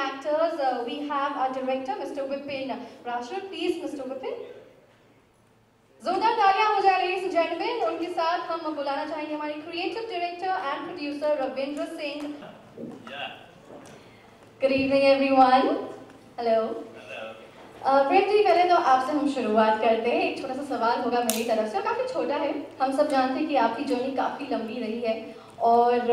actors, we have our director, Mr. Vipin Rashid. Please, Mr. Vipin. जोरदार तालियां हो जाए ladies and gentlemen. उनके साथ हम बुलाना चाहेंगे हमारे creative director and producer Ravindra Singh. Good evening everyone. Hello. Prem ji, पहले तो आपसे हम शुरुआत करते हैं. एक छोटा सा सवाल होगा मेरी तरफ से, काफ़ी छोटा है. हम सब जानते हैं कि आपकी जर्नी काफ़ी लंबी रही है और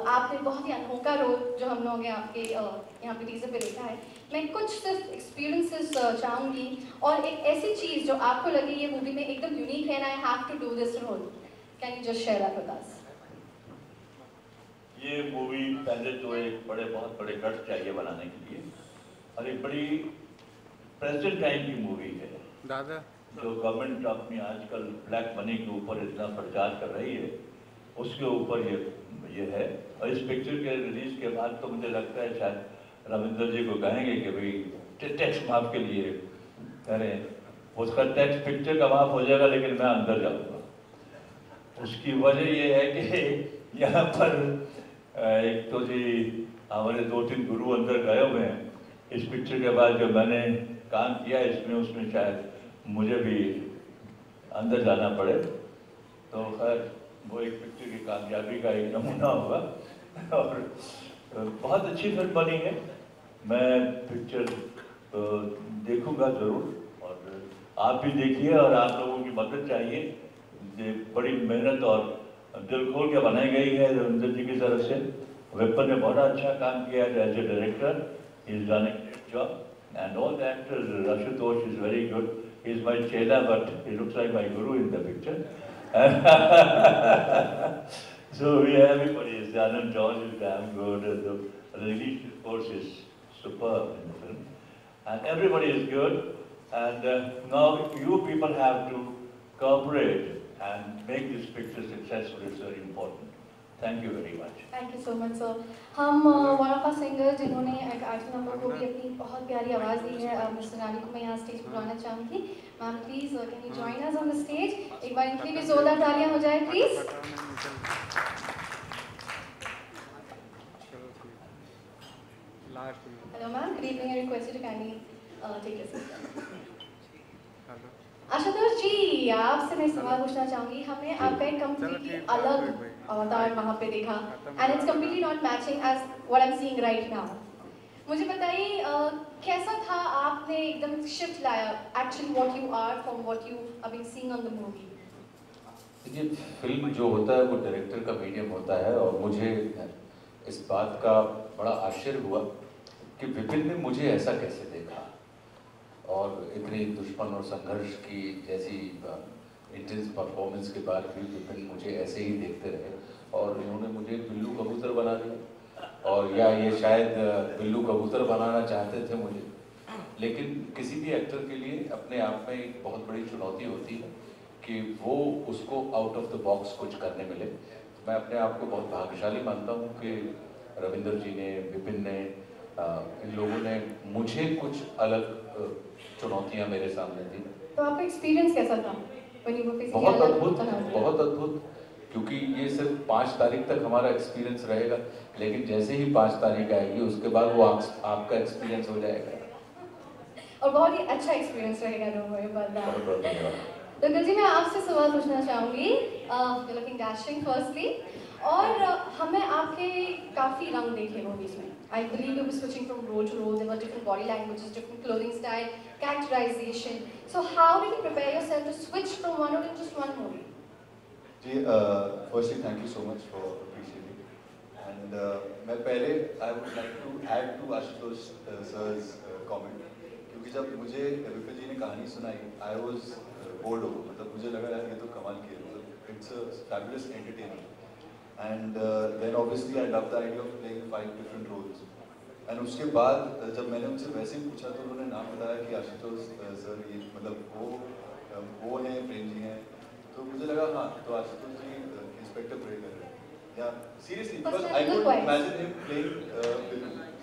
आपने बहुत ही अनोखा रोल जो हम लोग आपके यहाँ पे टीजर पे देखा है. मैं कुछ सिर्फ एक्सपीरियंसेस चाहूँगी और एक ऐसी चीज़ जो आपको लगे ये मूवी में एकदम यूनिक है, I have to do this role. Can you just share that with us? ये मूवी पहले तो एक बहुत बड़े गट्स चाहिए बनाने के लिए और एक बड़ी प्रेजेंट टाइम की मूवी है दादा. जो गवर्नमेंट अपनी आजकल ब्लैक मनी के ऊपर इतना प्रचार कर रही है उसके ऊपर ये है. और इस पिक्चर के रिलीज के बाद तो मुझे लगता है शायद रविंद्र जी को कहेंगे कि भाई टैक्स माफ के लिए करें. उसका टैक्स पिक्चर का माफ हो जाएगा लेकिन मैं अंदर जाऊंगा. उसकी वजह ये है कि यहाँ पर एक तो जी हमारे 2-3 गुरु अंदर गए हुए हैं. इस पिक्चर के बाद जो मैंने काम किया इसमें उसमें शायद मुझे भी अंदर जाना पड़े. तो खैर वो एक पिक्चर की कामयाबी का एक नमूना होगा और बहुत अच्छी फिल्म बनी है. मैं पिक्चर देखूंगा ज़रूर और आप भी देखिए और आप लोगों की मदद चाहिए. ये बड़ी मेहनत और दिल खोल के बनाई गई है रविंद्र जी की तरफ से. विपिन ने बहुत अच्छा काम किया है as a director. He is done a great job and all the actors. Ashutosh is very good. He is my chela, but he looks like my guru in the picture. So everybody is. Anand John is damn good. The release force is superb in the film, and everybody is good. And now you people have to cooperate and make this picture successful. It's very important. Thank you very much. Thank you so much, sir. हम one of our singers जिन्होंने एक artist number को भी अपनी बहुत प्यारी आवाज़ दी है, मिस्टर नानी को मैं यहाँ स्टेज पर बुलाना चाहूँगी. Ma'am please can you join us on the stage? एक बार इनके लिए भी जोरदार तालियां हो जाए please. Hello ma'am, good evening. I request you to kindly take your seat. Ashutosh ji, आपसे मैं सवाल पूछना चाहूँगी. हमने आपका एक कम्प्लीटली अलग अवतार वहाँ पे देखा and it's completely not matching as what I am seeing right now. मुझे बताइए कैसा था? आपने एकदम शिफ्ट लाया actually what you are from what you have been seeing on the movie. देखिए, फिल्म जो होता है वो डायरेक्टर का मीडियम होता है और मुझे इस बात का बड़ा आश्चर्य हुआ कि विपिन ने मुझे ऐसा कैसे देखा और इतनी दुश्मन और संघर्ष की जैसी इंटेंस परफॉर्मेंस के बाद भी विपिन मुझे ऐसे ही देखते रहे और इन्होंने मुझे बिल्लू कबूतर बना दिया. और या ये शायद बिल्लू कबूतर बनाना चाहते थे मुझे, लेकिन किसी भी एक्टर के लिए अपने आप में एक बहुत बड़ी चुनौती होती है कि वो उसको आउट ऑफ द बॉक्स कुछ करने मिले. मैं अपने आप को बहुत भाग्यशाली मानता हूँ कि रविंदर जी ने, विपिन ने, इन लोगों ने मुझे कुछ अलग चुनौतियाँ मेरे सामने दी. तो आपका एक्सपीरियंस कैसा था? बहुत अद्भुत, बहुत अद्भुत. क्योंकि ये सिर्फ 5 तारीख तक हमारा एक्सपीरियंस रहेगा, लेकिन जैसे ही 5 तारीख आएगी उसके बाद वो आपका एक्सपीरियंस हो जाएगा और बहुत ही अच्छा एक्सपीरियंस रहेगा. तो गुल जी, मैं आपसे सवाल पूछना चाहूँगी. लुकिंग डैशिंग फर्स्टली, और हमें आपके काफ़ी रंग देखे मूवीज में. I believe you were switching from role to role. There were different body languages, different clothing style, characterization. So how did you prepare yourself to switch from one role to just one movie? Ji, firstly thank you so much for appreciating. And मैं पहले I would like to add to Ashutosh sir's comment. क्योंकि जब मुझे विपिन जी ने कहानी सुनाई, I was bored over. मतलब मुझे लगा यार ये तो कमाल की है. It's a fabulous entertainment. And then obviously I love the idea of playing 5 different roles. And उसके बाद जब मैंने उनसे वैसे ही पूछा तो उन्होंने नाम बताया कि आशुतोष सर, ये मतलब वो हैं, प्रेम जी हैं. तो मुझे लगा हाँ, तो आशुतोष जी इंस्पेक्टर प्ले कर रहे हैं. या seriously, because I could imagine him playing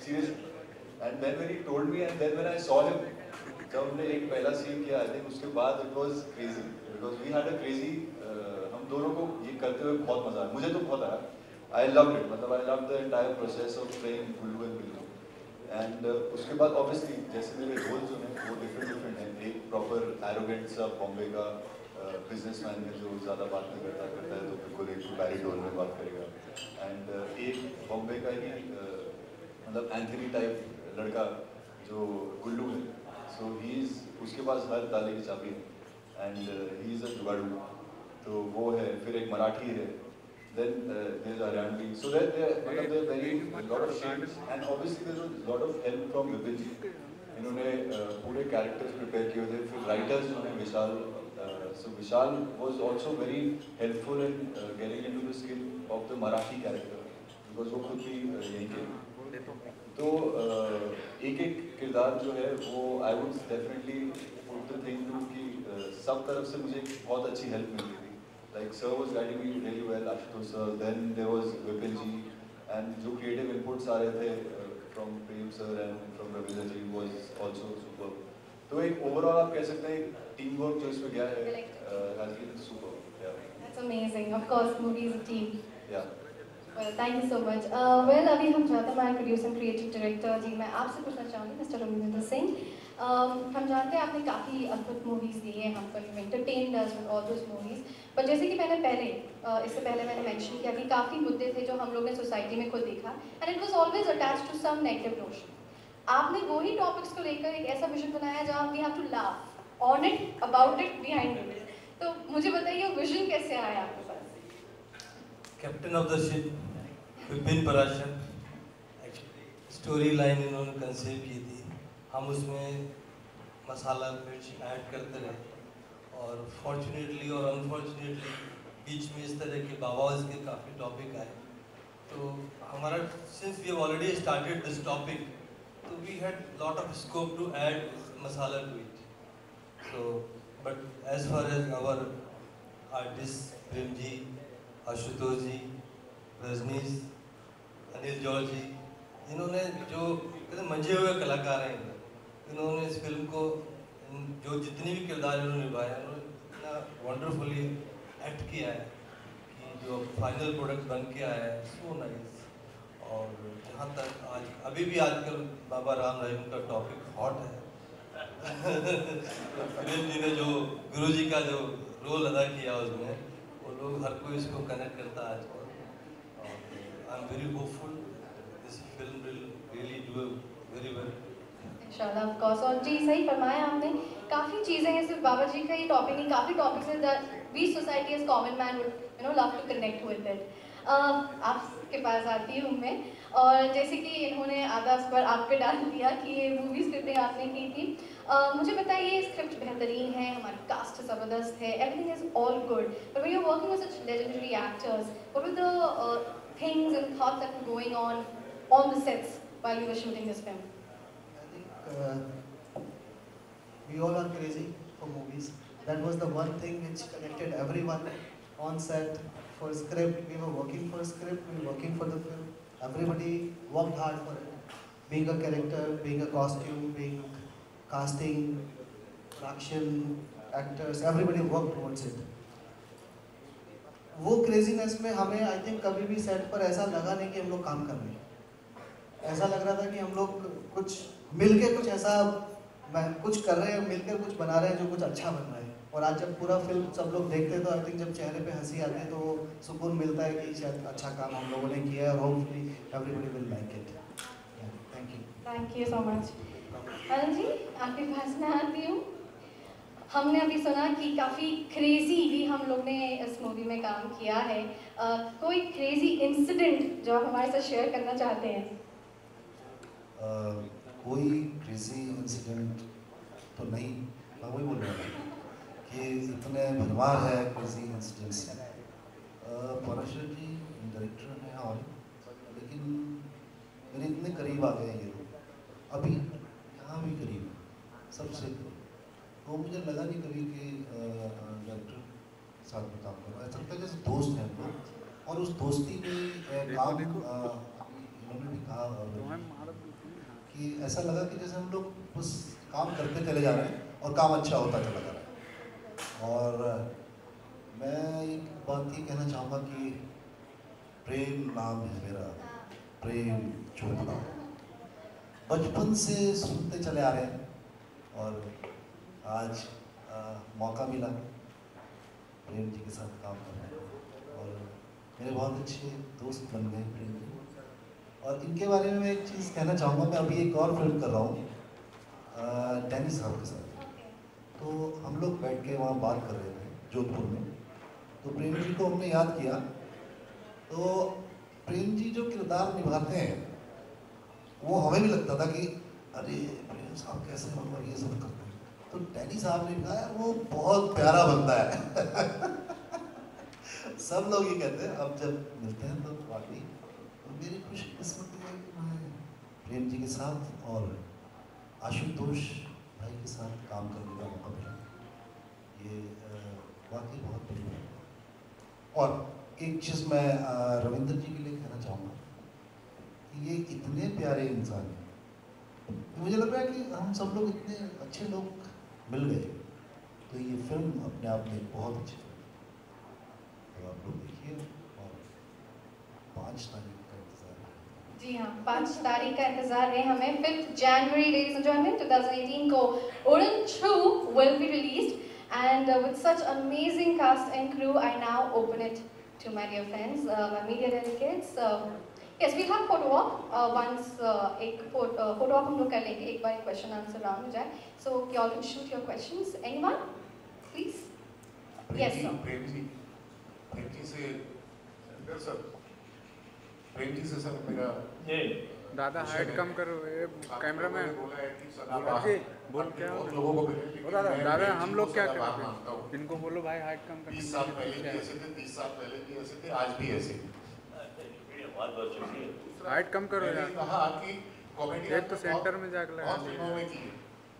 seriously. And then when he told me and then when I saw him, जब हमने एक पहला सीन किया, आई थिंक उसके बाद it was crazy because we had a crazy. हम दोनों को ये करते हुए बहुत मजा आया. मुझे तो बहुत आया. I loved it. मतलब I love the entire process of playing Gullu and Billu. And उसके बाद ऑब्वियसली जैसे मेरे रोल जो हैं वो डिफरेंट हैं। एक प्रॉपर एरोगेंट सा बॉम्बे का बिजनेसमैन है जो ज़्यादा बात नहीं करता है तो बिल्कुल एक बैरिटोन में बात करेगा। एंड एक बॉम्बे का ही मतलब एंथनी टाइप लड़का जो गुल्लू है, सो ही इज़ उसके पास हर ताले की चाबी है एंड ही इज़ अ जुगाड़ू, तो वो है। फिर एक मराठी है, then there's Arianti. So there are very lot of shades and obviously there was a lot of help from Vipin ji. इन्होंने पूरे characters prepare किए थे। फिर writers जो हैं विशाल, so Vishal was also very helpful in getting into the skill of the Marathi character because वो खुद भी यहीं के। तो एक एक किरदार जो है वो I would definitely put the thing to कि सब तरफ से मुझे बहुत अच्छी help मिली थी। Like sir was guiding me really well, Ashutosh sir. Then there was Vipin ji, and जो creative inputs आ रहे थे from Prem sir and from Ravindra ji was also superb. तो एक overall आप कह सकते हैं team work जो इसमें गया है has been superb. Yeah. That's amazing. Of course, movie is a team. Yeah. Well, thank you so much. Well, अभी हम चाहते हैं हमारे प्रोड्यूसर एंड क्रिएटिव डायरेक्टर जी, मैं आपसे पूछना चाहूँगी मिस्टर रविंद्र सिंह। हम जानते हैं आपने काफ़ी अद्भुत मूवीज़ दी हैं हमको, you entertained us with all those movies, पर जैसे कि मैंने इससे पहले मैंने मेंशन किया कि काफ़ी मुद्दे थे जो हम लोग ने सोसाइटी में खुद देखा and it was always attached to some negative notion. आपने वही टॉपिक्स को लेकर एक ऐसा विजन बनाया जहाँ we have to laugh on it, about it, behind it. तो मुझे बताइए वो विजन कैसे आया आपके पास? Captain of the ship Vipin Parashar, story line इन्होंने कंसीव की थी। हम उसमें मसाला मिर्च ऐड करते रहे और फॉर्चुनेटली और अनफॉर्चुनेटली बीच में इस तरह के बाबाज के काफ़ी टॉपिक आए। तो हमारा since we have already started this topic, तो we had lot of scope to add masala to it. So but as far as our artist Prem ji, Ashutosh ji, Rajneesh, Anil George ji, इन्होंने जो मंजे हुए कलाकार हैं, इन्होंने इस फिल्म को जो जितने भी किरदार इन्होंने निभाया उन्होंने इतना वंडरफुली एक्ट किया है कि जो फाइनल प्रोडक्ट बन के आया है सो नाइस। और जहाँ तक आज अभी भी आजकल बाबा राम रहीम का टॉपिक हॉट है। फिल्म जी ने जो गुरु जी का जो रोल अदा किया उसमें, वो लोग हर कोई इसको कनेक्ट करता है आजकल। और I am very hopeful this film will really do very well. इंशाल्लाह, ऑफ कोर्स। और जी सही फरमाया आपने, काफ़ी चीज़ें हैं, सिर्फ बाबा जी का ही टॉपिक नहीं, काफ़ी टॉपिक्स हैं that we society as common man would love to connect with it. आपके पास आती हूँ मैं, और जैसे कि इन्होंने आधा इस पर आप पे डाल दिया कि ये मूवी स्क्रिप्टें आपने की थी, मुझे बताइए स्क्रिप्ट बेहतरीन है, हमारी कास्ट ज़बरदस्त है, everything is all good, but when you are working with such legendary actors, what were the things and thoughts that were going on the sets while you were shooting this film? We all are crazy for movies. That was the one thing which connected everyone on set. For script, we were working for script, we were working for the film. Everybody worked hard for it. Being a character, being a costume, being casting, production, actors, everybody worked towards it. वो craziness में हमें I think कभी भी set पर ऐसा लगा नहीं कि हम लोग काम कर रहे हैं। ऐसा लग रहा था कि हम लोग कुछ मिलके कुछ ऐसा कुछ कर रहे हैं, मिलकर कुछ बना रहे हैं जो कुछ अच्छा बन रहा है। और आज जब पूरा फिल्म सब लोग देखते हैं तो आई थिंक जब चेहरे पे हंसी आती है तो सुकून मिलता है कि शायद अच्छा काम हम लोगों ने किया है और hopefully everybody will like it. Thank you so much. Anil ji, आपके पास मैं आती हूँ। हमने अभी सुना कि काफ़ी क्रेजी भी हम लोग ने इस मूवी में काम किया है। कोई क्रेजी इंसिडेंट जो आप हमारे साथ शेयर करना चाहते हैं? कोई क्रेजी इंसिडेंट तो नहीं, मैं वही बोल रहा हूँ कि इतने भरमार है क्रेजी इंसिडेंट्स। पराशर जी डायरेक्टर हैं और लेकिन मेरे इतने करीब आ गए ये लोग, अभी यहाँ भी करीब सबसे करीब, तो मुझे लगा नहीं कभी कि डायरेक्टर साथ में काम करूँ। ऐसा लगता है जैसे दोस्त हैं हम लोग, और उस दोस्ती में काम इन्होंने भी कहा कि ऐसा लगा कि जैसे हम लोग बस काम करते चले जा रहे हैं और काम अच्छा होता चला जा रहा है। और मैं एक बात ये कहना चाहूँगा कि प्रेम नाम है मेरा, प्रेम चोपड़ा। बचपन से सुनते चले आ रहे हैं और आज मौका मिला प्रेम जी के साथ काम करने का और मेरे बहुत अच्छे दोस्त बन गए प्रेम जी। और इनके बारे में मैं एक चीज़ कहना चाहूँगा, मैं अभी एक और फिल्म कर रहा हूँ डैनी साहब के साथ। तो हम लोग बैठ के वहाँ बात कर रहे थे जोधपुर में, तो प्रेम जी को हमने याद किया। तो प्रेम जी जो किरदार निभाते हैं वो हमें भी लगता था कि अरे प्रेम साहब कैसे मतलब ये सब करते हैं। तो डैनी साहब ने कहा यार वो बहुत प्यारा बंदा है सब लोग ये कहते हैं। अब जब मिलते हैं तो वाकई तो मेरी खुशकिस्मती है कि मैं प्रेम जी के साथ और आशुतोष भाई के साथ काम करने का मौका मिला। ये वाकई बहुत बड़ी बात है। और एक चीज़ मैं रविंद्र जी के लिए कहना चाहूँगा कि ये इतने प्यारे इंसान हैं, मुझे लग रहा है कि हम सब लोग इतने अच्छे लोग मिल गए। तो ये फिल्म अपने आप में बहुत अच्छी फिल्म है, तो आप लोग देखिए और 5 तारीख का इंतजार है। जी हाँ, 5 तारीख का इंतजार है हमें। 5 जनवरी ladies and gentlemen 2018 को उड़न 2 will be released and with such amazing cast and crew I now open it to my dear friends, my media delegates. Yes, we have photo op once एक photo op हम लोग कर लेंगे, एक बार question answer round हो जाए, so you all can shoot your questions. Anyone, please? Yes sir. Prem ji से sir, Prem ji से सर मेरा दादा हाइट कम करो, ये कैमरामैन बोल क्या लोगों को दादा हम लोग क्या करते हैं, इनको बोलो भाई हाइट कम करने। 20 साल पहले भी ऐसे थे, 30 साल पहले भी ऐसे थे, आज भी ऐसे। हाइट कम करो यार। कहा कि कॉमेडी एक तो सेंटर में जाकर लगा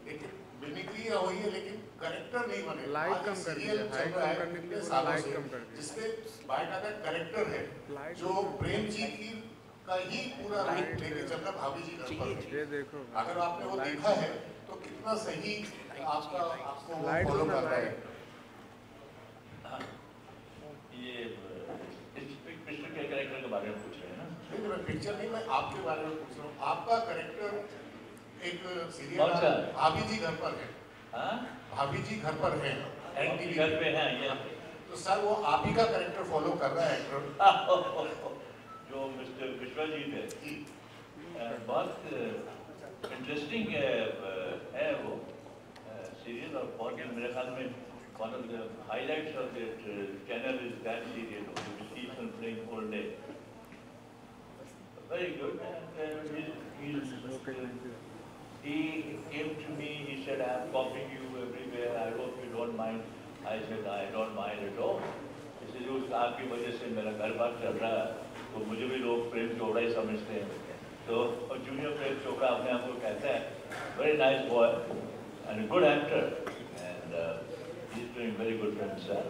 लेकिन मिमिक्री हुई है लेकिन कैरेक्टर नहीं बने। लाइट कम कर दिया, हाइट कम करने के लिए लाइट कम कर दिया। जिसके बायोडाटा कैरेक्टर है जो प्रेम जी की का ही पूरा लाइट लेके चलना भाभी जी घर पर। ये देखो अगर आपने वो देखा है तो कितना सही आपको फॉलो कर रहा है। ये पिक्चर के कैरेक्टर के बारे में पूछ रहे हैं ना? नहीं, मैं पिक्चर नहीं, मैं आपके बारे में पूछ रहा हूँ। आपका कैरेक्टर एक सीरियल भाभी जी घर पर है। हाँ? भाभी जी घर पर है, एनटीवी घर पे हैं ये। तो सर वो आप ही का कैरेक्टर फॉलो कर रहा है एक्टर जो मिस्टर विश्वजीत है, बहुत इंटरेस्टिंग है वो सीरियल। और बहुत मेरे ख्याल में one of the highlights of that channel is that serial, which keeps on playing all day. Very good. And he came to me, he said, I am copying you everywhere, I hope you don't mind. I said, I don't mind at all. इसलिए उस आपकी वजह से मेरा घर बार चल रहा है, तो मुझे भी लोग प्रेम चोपड़ा ही समझते हैं। तो जूनियर प्रेम चोपड़ा अपने आप को कहता है, very nice boy and a good actor, and he's doing very good for himself.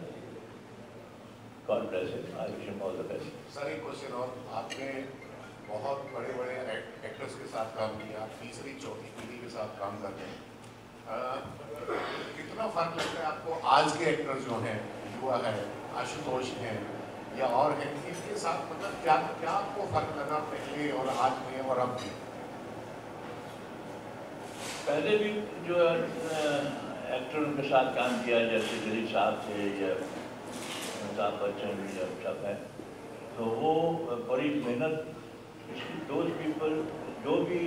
God bless him. I wish him all the best. Sir एक क्वेश्चन और, आपने बहुत बड़े-बड़े एक्टर्स के साथ काम किया, तीसरी चौथी पीढ़ी के साथ काम कर रहे हैं। कितना फर्क लगता है आपको आज के एक्टर जो हैं, युवा है, आशुतोष हैं या और हैं, इनके साथ मतलब क्या क्या आपको फर्क लगा पहले और आज में और अब में? पहले भी जो एक्टरों के साथ काम किया, जैसे दिलीप साहब थे या अमिताभ बच्चन या सब है, तो वो बड़ी मेहनत, दोज पीपल जो भी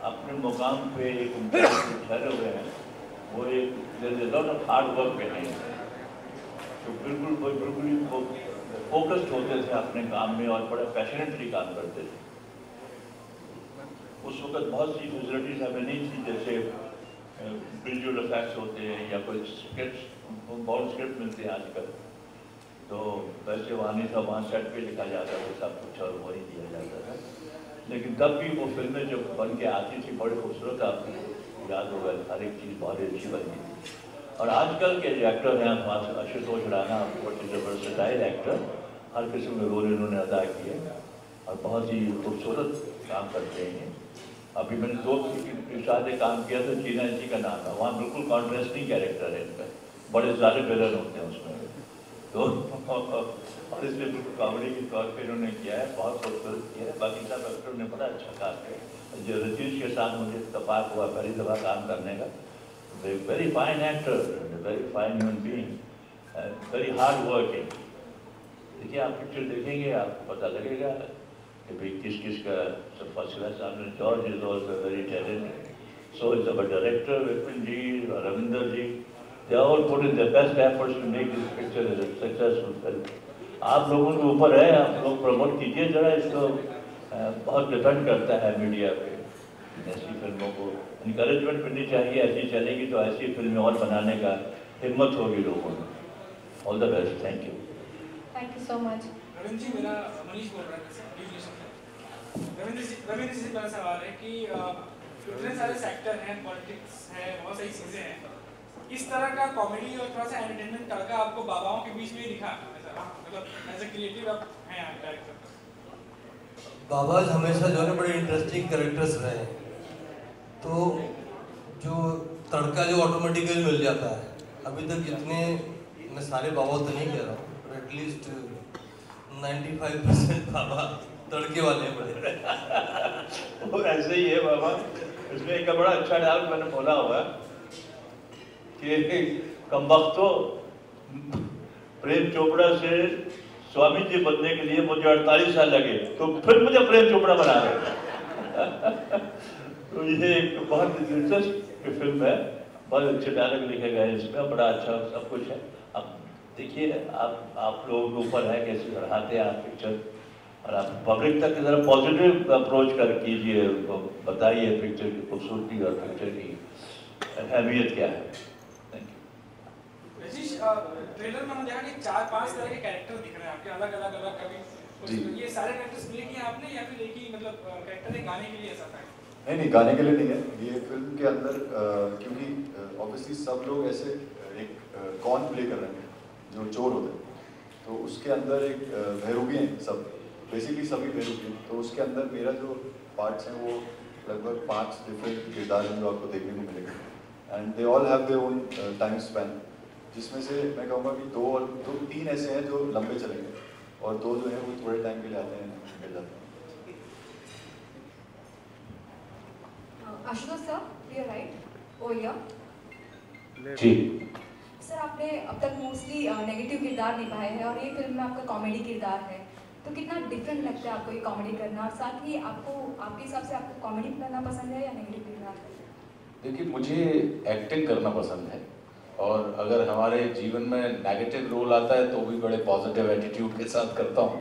अपने मुकाम पे एक ठहरे हुए हैं, वो एक lot of hard work behind, तो बिल्कुल ही फोकस्ड होते थे अपने काम में और बड़ा पैशनेटली काम करते थे। उस वक्त बहुत सी फैसिलिटीज हमें नहीं थी, जैसे विजुअल इफेक्ट्स होते हैं या कोई स्क्रिप्ट, बहुत स्क्रिप्ट मिलते हैं आजकल, तो वैसे वहाँ नहीं था, वहाँ सेट पे लिखा जाता था सब कुछ और वही दिया जाता था। लेकिन तब भी वो फिल्में जब बन के आती थी बड़ी खूबसूरत, आपको याद होगा, हर एक चीज़ बहुत अच्छी बनती थी। और आजकल के जो एक्टर हैं, हमारे आशुतोष राणा बहुत ही वर्सेटाइल एक्टर, हर किस्म के रोल इन्होंने अदा किए और बहुत ही खूबसूरत काम करते हैं। अभी मैंने 2 के साथ काम किया था, चीना जी का नाम है, वहाँ बिल्कुल कॉन्ट्रास्टिंग कैरेक्टर है इनका, बड़े सारे विलन होते हैं उसमें, तो और इसलिए बिल्कुल कॉमेडी के तौर पे इन्होंने किया है, बहुत खूबसूरत किया है। बाकी सब एक्टरों ने बड़ा अच्छा काम किया। जो रजीश के साथ मुझे इत्तेफाक हुआ पहली दफ़ा काम करने का, very fine actor, very fine human being, very hard working. देखिए आप पिक्चर देखेंगे आपको पता लगेगा कि भाई किस किस का सब फर्स्ट क्लास। आपने George is also very talented, so is our director Vipin ji, Ravinder ji, they all put in the best efforts to make this picture a successful film. आप लोगों के ऊपर है, आप लोग प्रमोट कीजिए जरा इसको। बहुत डिपेंड करता है मीडिया पे, ऐसी फिल्मों को इनकरेजमेंट करनी चाहिए। ऐसी चलेगी तो ऐसी फिल्में और बनाने का हिम्मत होगी लोगों में। All the best, thank you. Thank you so much. Ravindra ji, मेरा मनीष बोल रहा है। रविंद्र जी से मेरा सवाल है कि इतने सारे सेक्टर हैं, पॉलिटिक्स है, बहुत सारी चीज़ें हैं, इस तरह का कॉमेडी और थोड़ा सा एंटरटेनमेंट तड़का आपको बाबाओं के बीच में ही दिखा? मतलब एज ए क्रिएटिव आप हैं डायरेक्टर। बाबाज हमेशा जो है बड़े इंटरेस्टिंग कैरेक्टर्स रहे हैं, तो जो तड़का जो ऑटोमेटिकली मिल जाता है। अभी तक जितने, मैं सारे बाबा तो नहीं कह रहा हूँ, पर एटलीस्ट 95% बाबा तड़के वाले हैं बड़े। वो ऐसे ही है बाबा। इसमें एक बड़ा अच्छा डायलॉग मैंने बोला हुआ कि कमबख्तो, प्रेम चोपड़ा से स्वामी जी बनने के लिए मुझे 48 साल लगे, तो फिर मुझे प्रेम चोपड़ा बना रहे। तो ये एक बहुत दिलचस्प फिल्म है, बहुत अच्छे डायलॉग लिखे गए हैं इसमें, बड़ा अच्छा सब कुछ है। अब देखिए आप लोगों के ऊपर है कैसे बढ़ाते हैं आप पिक्चर, और आप पब्लिक तक की तरह पॉजिटिव अप्रोच कर कीजिए, उनको बताइए पिक्चर की खूबसूरती और पिक्चर की अहमियत क्या है। रजीश, ट्रेलर में हमने देखा कि 4-5 तरह के कैरेक्टर दिख रहे हैं आपके, अलग अलग कभी ये सारे कैरेक्टर्स प्ले किए आपने या फिर एक ही मतलब कैरेक्टर है गाने के लिए ऐसा था? नहीं, गाने के लिए नहीं है ये फिल्म के अंदर, क्योंकि ऑब्वियसली सब लोग ऐसे एक कौन प्ले कर रहे हैं जो चोर होते हैं, तो उसके अंदर एक बहरूपी हैं, सब बेसिकली सभी बहरूपी हैं। तो उसके अंदर मेरा जो पार्ट्स हैं वो लगभग 5 डिफरेंट किरदार हैं जो आपको देखने को मिलेगा, and they all have their own time span, जिसमें से मैं कहूँगा कि 2-3 ऐसे हैं जो लंबे चलेंगे और 2 जो हैं वो थोड़े टाइम के लिए आते हैं, निकल जाते हैं। आशुतोष सर, यू राइट ओ या जी सर, आपने अब तक मोस्टली नेगेटिव किरदार निभाए हैं और ये फिल्म में आपका कॉमेडी किरदार है, तो कितना डिफरेंट लगता है आपको ये कॉमेडी करना, और साथ ही आपको आपके हिसाब से आपको कॉमेडी करना पसंद है या नेगेटिव किरदार? देखिए, मुझे एक्टिंग करना पसंद है, और अगर हमारे जीवन में नेगेटिव रोल आता है तो भी बड़े पॉजिटिव एटीट्यूड के साथ करता हूँ,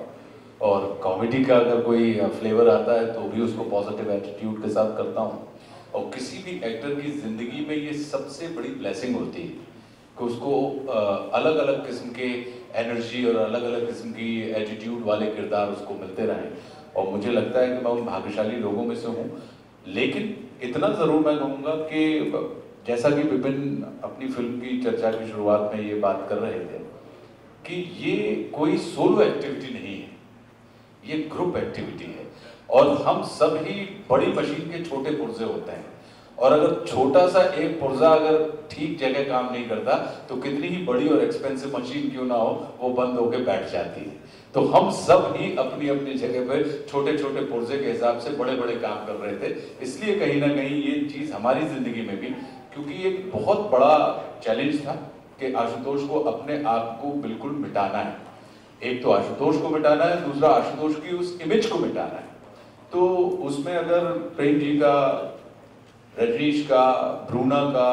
और कॉमेडी का अगर कोई फ्लेवर आता है तो भी उसको पॉजिटिव एटीट्यूड के साथ करता हूँ। और किसी भी एक्टर की ज़िंदगी में ये सबसे बड़ी ब्लेसिंग होती है कि उसको अलग अलग किस्म के एनर्जी और अलग अलग किस्म की एटीट्यूड वाले किरदार उसको मिलते रहें, और मुझे लगता है कि मैं उन भाग्यशाली लोगों में से हूँ। लेकिन इतना ज़रूर मैं कहूँगा कि जैसा कि विपिन अपनी फिल्म की चर्चा की शुरुआत में ये बात कर रहे थे कि ये कोई सोलो एक्टिविटी नहीं है, ये ग्रुप एक्टिविटी है, और हम सब ही बड़ी मशीन के छोटे पुर्जे होते हैं, और अगर छोटा सा एक पुर्जा अगर ठीक जगह काम नहीं करता तो कितनी ही बड़ी और एक्सपेंसिव मशीन क्यों ना हो वो बंद होकर बैठ जाती है। तो हम सब ही अपनी अपनी जगह पर छोटे छोटे पुर्जे के हिसाब से बड़े बड़े काम कर रहे थे। इसलिए कहीं ना कहीं ये चीज़ हमारी जिंदगी में भी, क्योंकि एक बहुत बड़ा चैलेंज था कि आशुतोष को अपने आप को बिल्कुल मिटाना है। एक तो आशुतोष को मिटाना है, दूसरा आशुतोष की उस इमेज को मिटाना है। तो उसमें अगर प्रेम जी का, रजनीश का, ब्रूना का,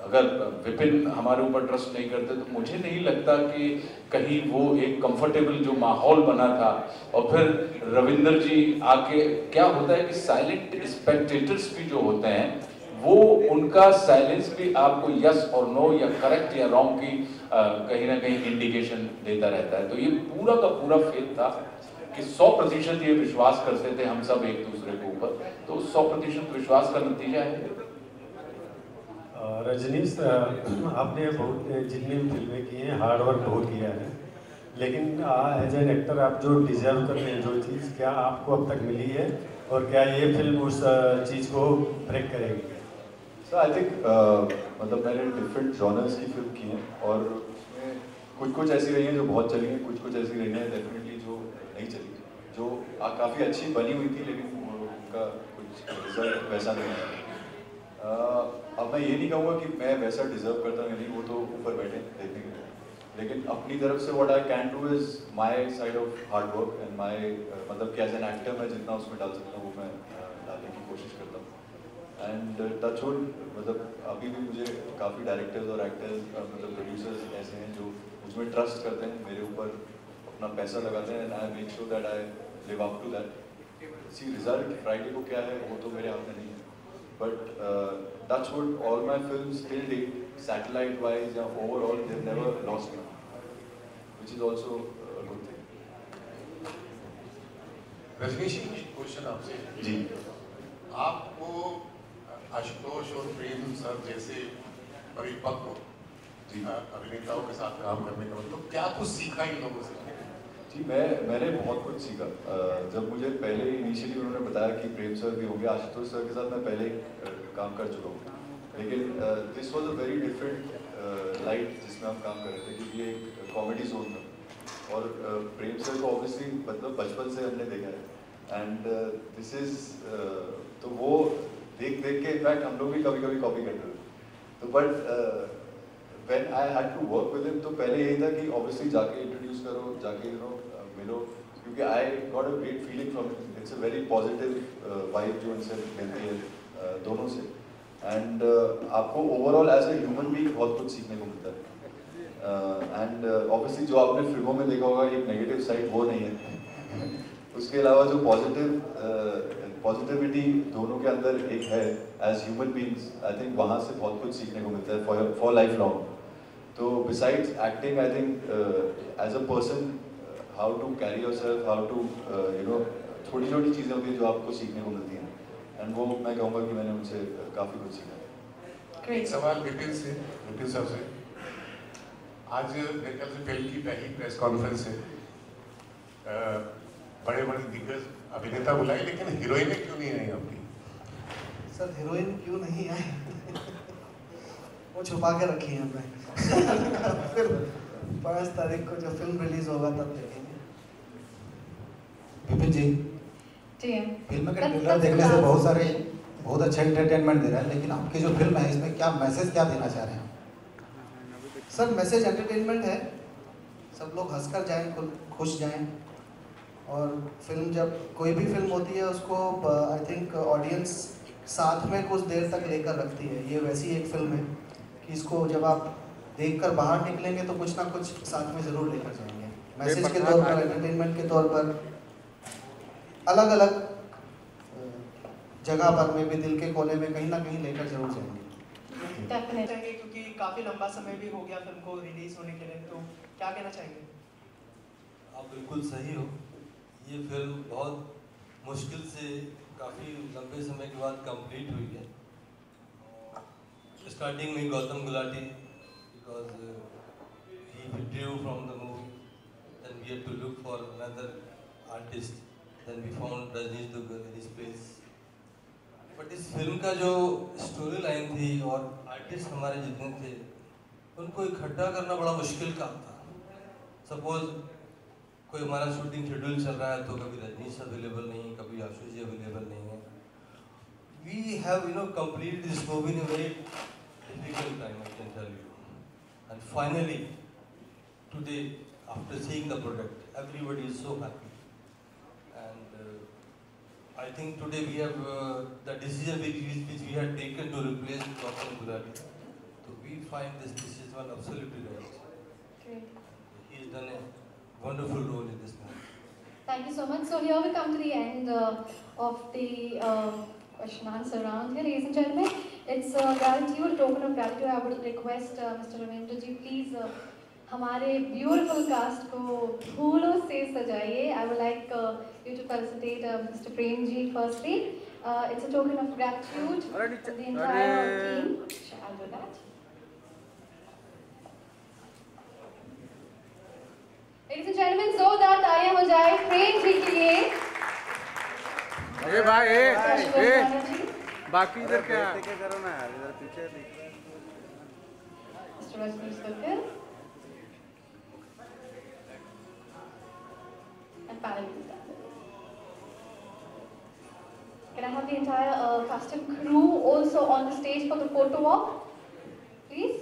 अगर विपिन हमारे ऊपर ट्रस्ट नहीं करते तो मुझे नहीं लगता कि कहीं वो एक कंफर्टेबल जो माहौल बना था। और फिर रविंदर जी आके, क्या होता है कि साइलेंट स्पेक्टेटर्स भी जो होते हैं वो उनका साइलेंस भी आपको यस और नो या करेक्ट या रॉन्ग की कहीं ना कहीं इंडिकेशन देता रहता है। तो ये पूरा का पूरा फेल था कि 100% ये विश्वास करते थे हम सब एक दूसरे के ऊपर, तो 100% विश्वास का नतीजा है। रजनीश, आपने बहुत जितनी भी फिल्में की हैं हार्ड वर्क बहुत किया है, लेकिन एज एन एक्टर आप जो डिजर्व करते हैं जो चीज़, क्या आपको अब तक मिली है और क्या ये फिल्म उस चीज़ को ब्रेक करेगी? सर आई थिंक मतलब मैंने डिफरेंट जॉनर्स की फिल्म की हैं और उसमें कुछ ऐसी रही हैं जो बहुत चली हैं, कुछ ऐसी रही हैं डेफिनेटली जो नहीं चली, जो काफ़ी अच्छी बनी हुई थी लेकिन उनका कुछ रिजल्ट वैसा नहीं आया। अब मैं ये नहीं कहूँगा कि मैं वैसा डिजर्व करता हूँ, नहीं, वो तो ऊपर बैठे देखने के लिए, लेकिन अपनी तरफ से what I can do is my side of hard work and my मतलब कि एज एन एक्टर मैं जितना उसमें डाल सकता हूँ वो मैं डालने की कोशिश करता हूँ। एंड टच वुड, मतलब अभी भी मुझे काफ़ी डायरेक्टर्स और एक्टर्स मतलब प्रोड्यूसर्स ऐसे हैं जो मुझमें ट्रस्ट करते हैं, मेरे ऊपर अपना पैसा लगाते हैं, and I make sure that I live up to that. See result Friday को क्या है वो तो मेरे हाथ में नहीं है, but touch wood all my film till date satellite wise या overall they never lost me, which is also a good thing. Rajneesh ji, question आपसे जी, आपको आशुतोष और प्रेम सर जैसे परिपक्व अभिनेताओं के साथ काम करने का मतलब क्या कुछ सीखा इन लोगों से? जी मैंने बहुत कुछ सीखा। जब मुझे पहले इनिशियली उन्होंने बताया कि प्रेम सर भी होंगे, आशुतोष सर के साथ मैं पहले काम कर चुका हूँ, लेकिन this was a very different light जिसमें हम काम कर रहे थे, क्योंकि एक कॉमेडी जोन था और प्रेम सर को ऑब्वियसली मतलब बचपन से हमने देखा है, एंड दिस इज तो वो देख के इनफैक्ट हम लोग भी कभी कभी कॉपी करते थे। तो but when I had to work with him, तो पहले यही था कि obviously जाके introduce करो, जाके मिलो, क्योंकि I got a great feeling from him. It's a very positive vibe जो इनसे मिलती है दोनों से, and आपको overall as a human being बहुत कुछ सीखने को मिलता है, and obviously जो आपने फिल्मों में देखा होगा एक negative side वो नहीं है, उसके अलावा जो पॉजिटिविटी दोनों के अंदर एक है as human beings, I think वहाँ से बहुत कुछ सीखने को मिलता है फॉर लाइफ लॉन्ग। तो besides acting I think as a person how to carry yourself, how to छोटी छोटी चीज़ें होती हैं जो आपको सीखने को मिलती हैं, एंड वो मैं कहूँगा कि मैंने उनसे काफ़ी कुछ सीखा। एक सवाल विपिन से, विपिन साहब से, आज मेरे ख्याल से फिल्म की पहली प्रेस कॉन्फ्रेंस है, बड़े बड़े दिग्गज अभिनेता बुलाए, लेकिन हीरोइनें क्यों नहीं आई आपकी? सर हीरोइन क्यों नहीं आई वो छुपा के रखी है हमने फिर 5 तारीख को जब फिल्म रिलीज होगा तब देखेंगे। विपिन जी, फिल्म के ट्रेलर देखने से बहुत अच्छा एंटरटेनमेंट दे रहा है, लेकिन आपकी जो फिल्म है इसमें क्या मैसेज क्या देना चाह रहे हैं? सर मैसेज एंटरटेनमेंट है, सब लोग हंसकर जाएं, खुश जाएं, और फिल्म जब कोई भी फिल्म होती है उसको आई थिंक ऑडियंस साथ में कुछ देर तक लेकर रखती है। ये वैसी एक फिल्म है कि इसको जब आप देखकर बाहर निकलेंगे तो कुछ ना कुछ साथ में ज़रूर लेकर जाएंगे, मैसेज के तौर पर, एंटरटेनमेंट के तौर पर, अलग अलग जगह पर में भी दिल के कोने में कहीं ना कहीं लेकर जरूर जाएंगे। क्योंकि काफ़ी लंबा समय भी हो गया फिल्म को रिलीज होने के लिए, तो क्या कहना चाहेंगे? आप बिल्कुल सही हो, ये फिल्म बहुत मुश्किल से काफ़ी लंबे समय के बाद कंप्लीट हुई है। स्टार्टिंग में Gautam Gulati, because he withdrew from the movie, then we had to look for another artist, then we found Rajneesh Duggal in his place. But इस फिल्म का जो स्टोरी लाइन थी और आर्टिस्ट हमारे जितने थे उनको इकट्ठा करना बड़ा मुश्किल काम था। सपोज कोई हमारा शूटिंग शेड्यूल चल रहा है तो कभी रजनीश अवेलेबल नहीं, कभी आशुष जी अवेलेबल नहीं है। We have completed this movie in a very difficult time, I can tell you. And finally, today, after seeing the product, everybody is so happy. And I think today we have the decision which we had taken to replace Gautam Gulati. So we find this decision absolutely right. Great. He has done a wonderful role in this movie. Thank you so much. So here we come to the end of the question answer round here, ladies and gentlemen. It's gratitude, token of gratitude. I would request Mr. Ravindra ji, please हमारे beautiful cast को फूलों से सजाइए. I would like you to felicitate Mr. Prem ji firstly. It's a token of gratitude to the entire team. I'll do that. Ladies and gentlemen, जोरदार तालियां हो जाए प्रेम जी के लिए. ए भाई ए बाकी इधर क्या करो ना यार, इधर पीछे देख रहे हैं। Mr. Rajneesh Duggal and Parameet. Can I have the entire cast and crew also on the stage for the photo walk, please?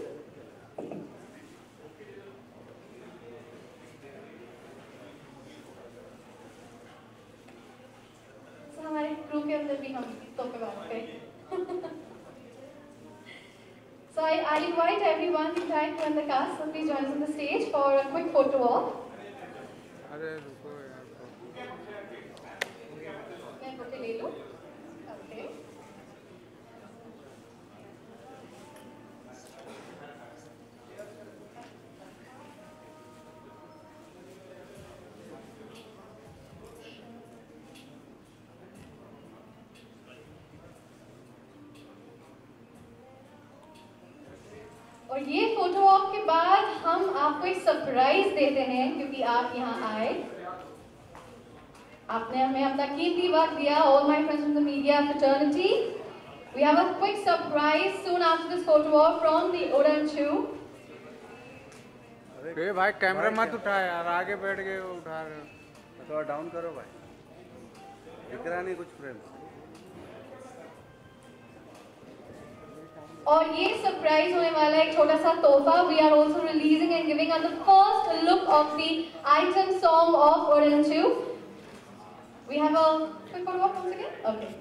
So हमारे crew के अंदर भी हम तो पे बात करें. So I invite everyone, the entire crew and the cast, to please join us on the stage for a quick photo walk. अरे रुको यार. मैं बुके ले लूं. Okay. और ये फोटो वॉक के बाद हम आपको एक सरप्राइज देते हैं क्योंकि आप यहाँ आए. आपने हमें अपना कीमती वक्त दिया. All my friends from the media fraternity, we have a quick surprise soon after this photo walk from the Udanchu. अरे भाई कैमरा मत उठा यार, आगे बैठ गए वो उठा रहे हो. थोड़ा डाउन करो भाई, दिख रहा नहीं कुछ फ्रेम. और ये सरप्राइज होने वाला है एक छोटा सा तोहफा. We are also releasing and giving us the first look of the item song of Udanchu. We have a quick photo walk once again. Okay.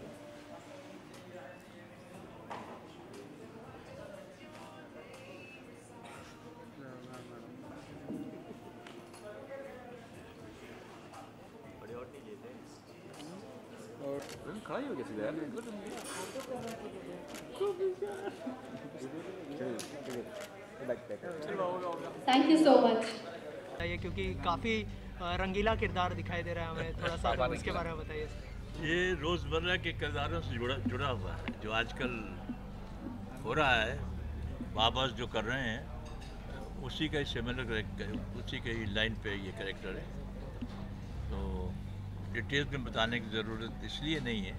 खड़ा ही हो गया सीधा यार. Thank you so much. ये क्योंकि काफ़ी रंगीला किरदार दिखाई दे रहा है हमें, थोड़ा सा इसके बारे में बताइए. ये रोज़मर्रा के किरदारों से जुड़ा हुआ है जो आजकल हो रहा है. बाबास जो कर रहे हैं उसी का सिमिलर, उसी के ही लाइन पे ये कैरेक्टर है. तो डिटेल्स में बताने की ज़रूरत इसलिए नहीं है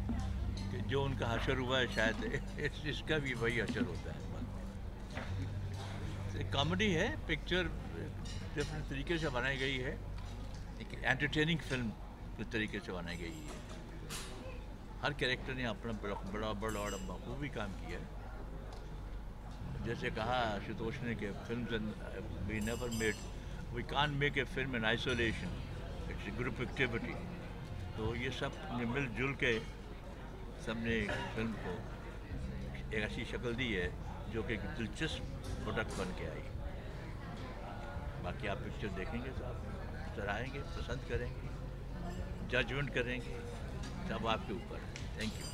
कि जो उनका हशर हुआ है शायद इसका भी वही हशर होता है. कॉमेडी है, पिक्चर डिफरेंट तरीके से बनाई गई है, एक एंटरटेनिंग फिल्म के तरीके से बनाई गई है. हर कैरेक्टर ने अपना बड़ा बखूबी काम किया है. जैसे कहा आशुतोष ने कि film we never made, we can't make a film in isolation, it's a group activity. तो ये सब मिलजुल के सबने फिल्म को एक ऐसी शक्ल दी है जो कि दिलचस्प प्रोडक्ट बन के आई. बाकी आप पिक्चर देखेंगे तो आप सराहेंगे, पसंद करेंगे, जजमेंट करेंगे, सब आपके ऊपर. Thank you.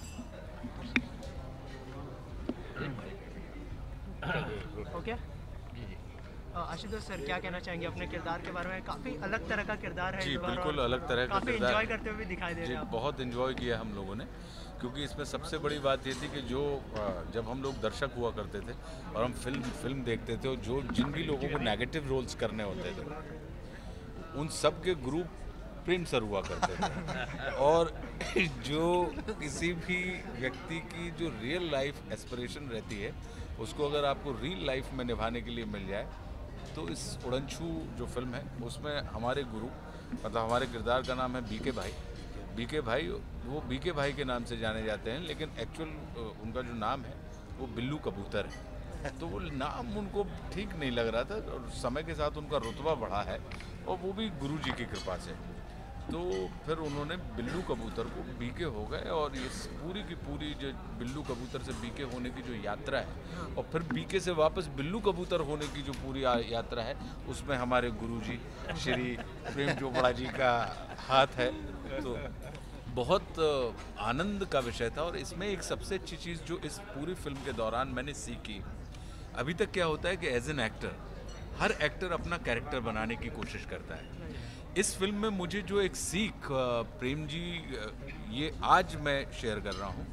Okay. Ashutosh sir क्या कहना चाहेंगे अपने किरदार के बारे में? काफ़ी अलग तरह का किरदार है. जी बिल्कुल अलग तरह का किरदार. एंजॉय करते हुए दिखाई दे रहे हैं. बहुत एंजॉय किया हम लोगों ने, क्योंकि इसमें सबसे बड़ी बात ये थी कि जो जब हम लोग दर्शक हुआ करते थे और हम फिल्म देखते थे और जो जिन भी लोगों को नेगेटिव रोल्स करने होते थे उन सब के ग्रुप प्रेम सर हुआ करते थे. और जो किसी भी व्यक्ति की जो रियल लाइफ एस्पिरेशन रहती है उसको अगर आपको रियल लाइफ में निभाने के लिए मिल जाए तो इस उड़नछू जो फिल्म है उसमें हमारे गुरु, मतलब हमारे किरदार का नाम है बीके भाई. बीके भाई वो बीके भाई के नाम से जाने जाते हैं, लेकिन एक्चुअल उनका जो नाम है वो बिल्लू कबूतर है. तो वो नाम उनको ठीक नहीं लग रहा था और समय के साथ उनका रुतबा बढ़ा है और वो भी गुरुजी की कृपा से. तो फिर उन्होंने बिल्लू कबूतर को बीके हो गए और ये पूरी की पूरी जो बिल्लू कबूतर से बीके होने की जो यात्रा है और फिर बीके से वापस बिल्लू कबूतर होने की जो पूरी यात्रा है उसमें हमारे गुरुजी श्री प्रेम चोपड़ा जी का हाथ है. तो बहुत आनंद का विषय था. और इसमें एक सबसे अच्छी चीज़ जो इस पूरी फिल्म के दौरान मैंने सीखी, अभी तक क्या होता है कि एज एन एक्टर हर एक्टर अपना कैरेक्टर बनाने की कोशिश करता है. इस फिल्म में मुझे जो एक सीख प्रेम जी, ये आज मैं शेयर कर रहा हूँ,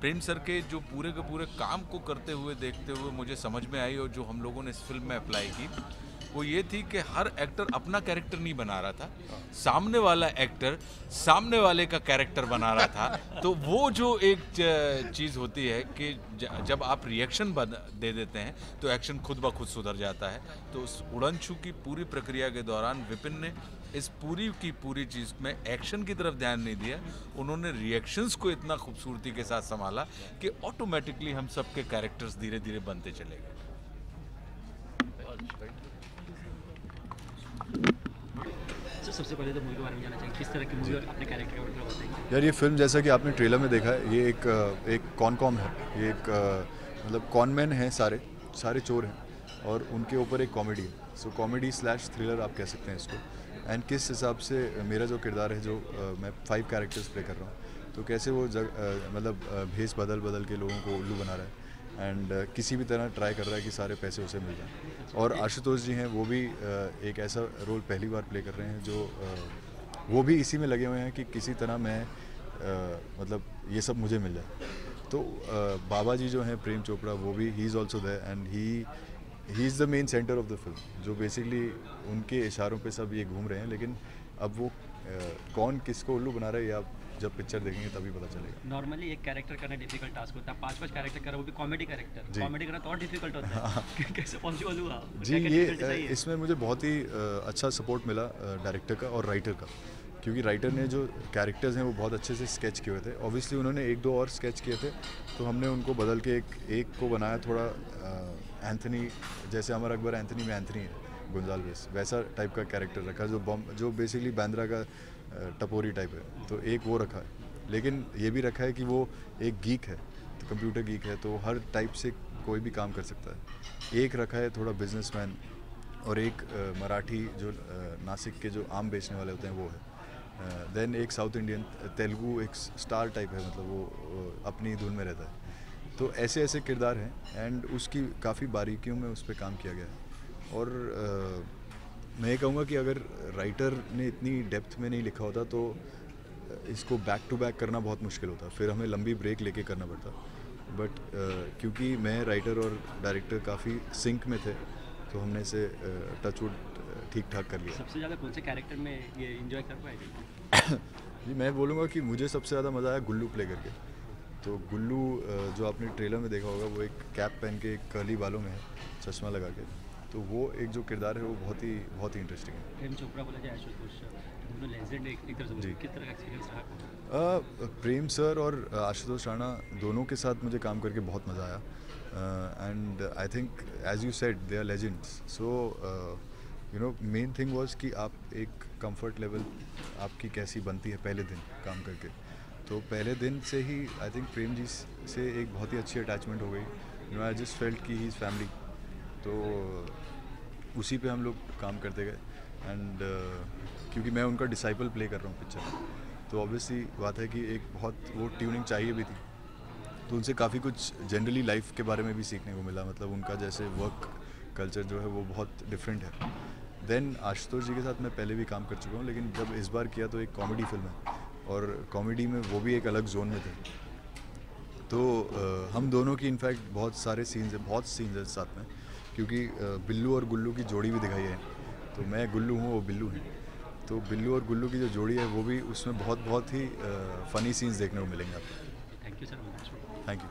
प्रेम सर के जो पूरे के पूरे काम को करते हुए देखते हुए मुझे समझ में आई और जो हम लोगों ने इस फिल्म में अप्लाई की वो ये थी कि हर एक्टर अपना कैरेक्टर नहीं बना रहा था, सामने वाला एक्टर सामने वाले का कैरेक्टर बना रहा था। तो वो जो एक चीज़ होती है कि जब आप रिएक्शन दे देते हैं तो एक्शन खुद ब खुद सुधर जाता है। तो उस उड़नछू की पूरी प्रक्रिया के दौरान विपिन ने इस पूरी की पूरी चीज़ में एक्शन की तरफ ध्यान नहीं दिया, उन्होंने रिएक्शंस को इतना खूबसूरती के साथ संभाला कि ऑटोमेटिकली हम सबके कैरेक्टर्स धीरे धीरे बनते चले गए। सबसे पहले तो मूवी के बारे में जानना चाहिए, किस तरह की मूवी और अपने कैरेक्टर के बारे में बताएंगे? यार ये फिल्म जैसा कि आपने ट्रेलर में देखा है, ये एक कॉम है, ये एक मतलब कॉनमैन है, सारे चोर हैं और उनके ऊपर एक कॉमेडी है। सो कॉमेडी / थ्रिलर आप कह सकते हैं इसको। एंड किस हिसाब से मेरा जो किरदार है, जो मैं 5 कैरेक्टर्स प्ले कर रहा हूँ, तो कैसे वो मतलब भेस बदल के लोगों को उल्लू बना रहा है एंड किसी भी तरह ट्राई कर रहा है कि सारे पैसे उसे मिल जाएं। और आशुतोष जी हैं, वो भी एक ऐसा रोल पहली बार प्ले कर रहे हैं जो वो भी इसी में लगे हुए हैं कि किसी तरह मैं मतलब ये सब मुझे मिल जाए। तो बाबा जी जो हैं प्रेम चोपड़ा, वो भी he is also there and he is the main centre of the film, जो बेसिकली उनके इशारों पे सब ये घूम रहे हैं। लेकिन अब वो कौन किसको उल्लू बना रहा है, या जब पिक्चर देखेंगे तभी पता चलेगा। नॉर्मली एक कैरेक्टर करना डिफिकल्ट टास्क होता है, 5 कैरेक्टर करा, वो भी कॉमेडी कैरेक्टर। कॉमेडी करना तो और डिफिकल्ट होता है। कैसे पॉसिबल हुआ जी? ये इसमें मुझे बहुत ही अच्छा सपोर्ट मिला डायरेक्टर का और राइटर का, क्योंकि राइटर ने जो कैरेक्टर्स हैं वो बहुत अच्छे से स्केच किए हुए थे। ऑब्वियसली उन्होंने 1-2 और स्केच किए थे, तो हमने उनको बदल के एक को बनाया थोड़ा एंथनी, जैसे अमर अकबर एंथनी में एंथनी है गोंजाल्वेस, वैसा टाइप का कैरेक्टर रखा, जो बेसिकली बांद्रा का टपोरी टाइप है, तो एक वो रखा है। लेकिन ये भी रखा है कि वो एक गीक है, तो कंप्यूटर गीक है, तो हर टाइप से कोई भी काम कर सकता है। एक रखा है थोड़ा बिजनेसमैन, और एक मराठी जो नासिक के जो आम बेचने वाले होते हैं वो है। देन एक साउथ इंडियन तेलुगु एक स्टार टाइप है, मतलब वो अपनी धुन में रहता है। तो ऐसे ऐसे किरदार हैं एंड उसकी काफ़ी बारीकियों में उस पर काम किया गया है। और मैं ये कहूँगा कि अगर राइटर ने इतनी डेप्थ में नहीं लिखा होता तो इसको बैक टू बैक करना बहुत मुश्किल होता, फिर हमें लंबी ब्रेक लेके करना पड़ता। बट क्योंकि मैं राइटर और डायरेक्टर काफ़ी सिंक में थे, तो हमने इसे टचवुड ठीक ठाक कर लिया। सबसे ज़्यादा कौन से कैरेक्टर में ये एंजॉय कर पाए? जी मैं बोलूँगा कि मुझे सबसे ज़्यादा मज़ा आया गुल्लू प्ले करके। तो गुल्लू जो आपने ट्रेलर में देखा होगा, वो एक कैप पहन के कर्ली बालों में है, चश्मा लगा के, तो वो एक जो किरदार है वो बहुत ही इंटरेस्टिंग है। प्रेम चोपड़ा बोला जाए, आशुतोष दोनों लेजेंड एक तरह से, किस तरह का एक्सपीरियंस रहा? प्रेम सर और आशुतोष राणा दोनों के साथ मुझे काम करके बहुत मज़ा आया। And I think as you said they are legends. So you know main thing was कि आप एक कंफर्ट लेवल आपकी कैसी बनती है पहले दिन काम करके। तो पहले दिन से ही आई थिंक प्रेम जी से एक बहुत ही अच्छी अटैचमेंट हो गई। You know I just felt कि ही इज़ फैमिली। तो उसी पे हम लोग काम करते गए एंड क्योंकि मैं उनका डिसाइपल प्ले कर रहा हूँ पिक्चर में, तो ऑब्वियसली बात है कि एक बहुत वो ट्यूनिंग चाहिए भी थी। तो उनसे काफ़ी कुछ जनरली लाइफ के बारे में भी सीखने को मिला, मतलब उनका जैसे वर्क कल्चर जो है वो बहुत डिफरेंट है। देन आशुतोष जी के साथ मैं पहले भी काम कर चुका हूँ, लेकिन जब इस बार किया तो एक कॉमेडी फिल्म है और कॉमेडी में वो भी एक अलग जोन में थे। तो हम दोनों की इनफैक्ट बहुत सारे सीन्स हैं साथ में, क्योंकि बिल्लू और गुल्लू की जोड़ी भी दिखाई है। तो मैं गुल्लू हूँ, वो बिल्लू हैं, तो बिल्लू और गुल्लू की जो जोड़ी है वो भी उसमें बहुत ही फ़नी सीन्स देखने को मिलेंगे आपको। Thank you sir. Thank you.